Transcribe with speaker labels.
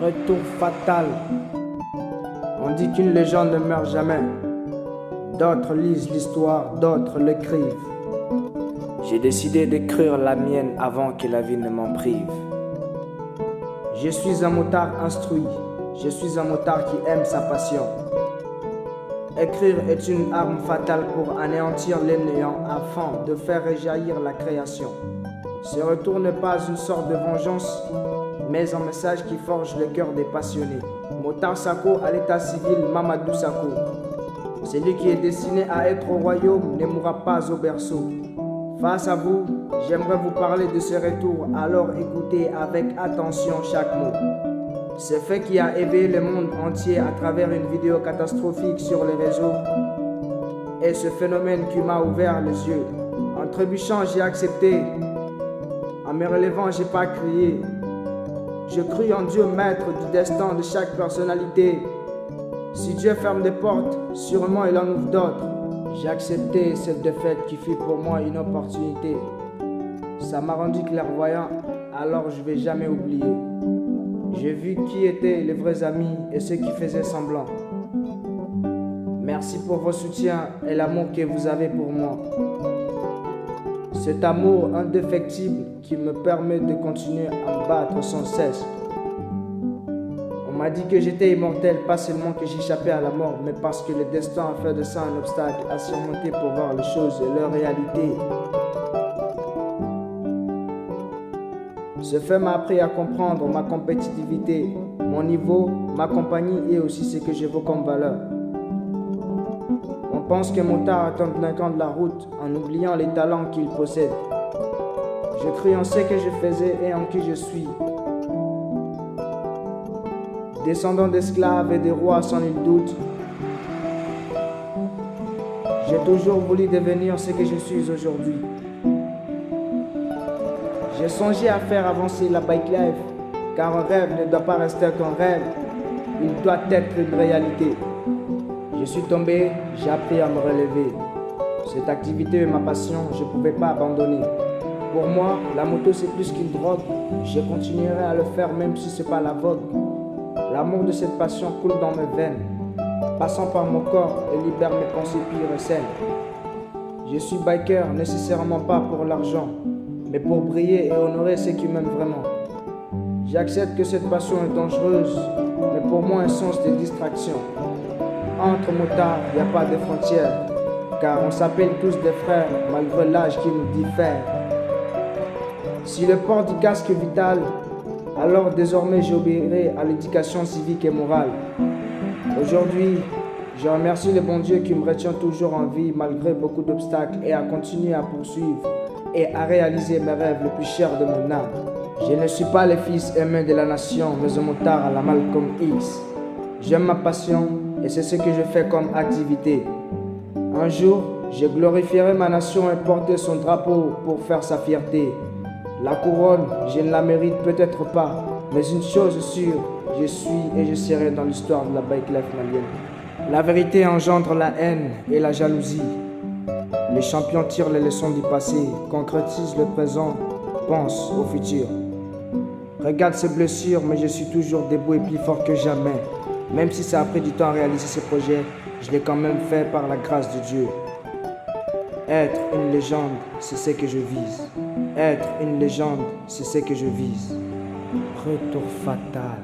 Speaker 1: Retour fatal. On dit qu'une légende ne meurt jamais. D'autres lisent l'histoire, d'autres l'écrivent. J'ai décidé d'écrire la mienne avant que la vie ne m'en prive. Je suis un motard instruit. Je suis un motard qui aime sa passion. Écrire est une arme fatale pour anéantir les néants afin de faire rejaillir la création. Ce retour n'est pas une sorte de vengeance, mais un message qui forge le cœur des passionnés. Motard Sako à l'état civil, Mamadou Sako. Celui qui est destiné à être au royaume ne mourra pas au berceau. Face à vous, j'aimerais vous parler de ce retour, alors écoutez avec attention chaque mot. Ce fait qui a éveillé le monde entier à travers une vidéo catastrophique sur les réseaux est ce phénomène qui m'a ouvert les yeux. En trébuchant, j'ai accepté. En me relevant, j'ai pas crié. Je crie en Dieu, maître du destin de chaque personnalité. Si Dieu ferme des portes, sûrement il en ouvre d'autres. J'ai accepté cette défaite qui fut pour moi une opportunité. Ça m'a rendu clairvoyant, alors je vais jamais oublier. J'ai vu qui étaient les vrais amis et ceux qui faisaient semblant. Merci pour vos soutiens et l'amour que vous avez pour moi. Cet amour indéfectible qui me permet de continuer à me battre sans cesse. On m'a dit que j'étais immortel, pas seulement que j'échappais à la mort, mais parce que le destin a fait de ça un obstacle à surmonter pour voir les choses et leur réalité. Ce fait m'a appris à comprendre ma compétitivité, mon niveau, ma compagnie et aussi ce que je vaux comme valeur. On pense que motard est un délinquant de la route en oubliant les talents qu'il possède. Je crie en ce que je faisais et en qui je suis. Descendant d'esclaves et de rois sans nul doute, j'ai toujours voulu devenir ce que je suis aujourd'hui. J'ai songé à faire avancer la bike life, car un rêve ne doit pas rester qu'un rêve, il doit être une réalité. Je suis tombé, j'ai appris à me relever. Cette activité est ma passion, je ne pouvais pas abandonner. Pour moi, la moto c'est plus qu'une drogue, je continuerai à le faire même si ce n'est pas la vogue. L'amour de cette passion coule dans mes veines, passant par mon corps et libère mes pensées pires et saines. Je suis biker nécessairement pas pour l'argent, mais pour briller et honorer ceux qui m'aiment vraiment. J'accepte que cette passion est dangereuse, mais pour moi un sens de distraction. Entre motards, il n'y a pas de frontières, car on s'appelle tous des frères, malgré l'âge qui nous diffère. Si le port du casque est vital, alors désormais j'obéirai à l'éducation civique et morale. Aujourd'hui, je remercie le bon Dieu qui me retient toujours en vie malgré beaucoup d'obstacles et à continuer à poursuivre et à réaliser mes rêves les plus chers de mon âme. Je ne suis pas le fils aimé de la nation, mais un motard à la Malcolm X. J'aime ma passion et c'est ce que je fais comme activité. Un jour, je glorifierai ma nation et porter son drapeau pour faire sa fierté. La couronne, je ne la mérite peut-être pas, mais une chose est sûre, je suis et je serai dans l'histoire de la bike life malienne. La vérité engendre la haine et la jalousie. Les champions tirent les leçons du passé, concrétisent le présent, pensent au futur. Regarde ces blessures, mais je suis toujours debout et plus fort que jamais. Même si ça a pris du temps à réaliser ce projet, je l'ai quand même fait par la grâce de Dieu. Être une légende, c'est ce que je vise. Être une légende, c'est ce que je vise. Retour fatal.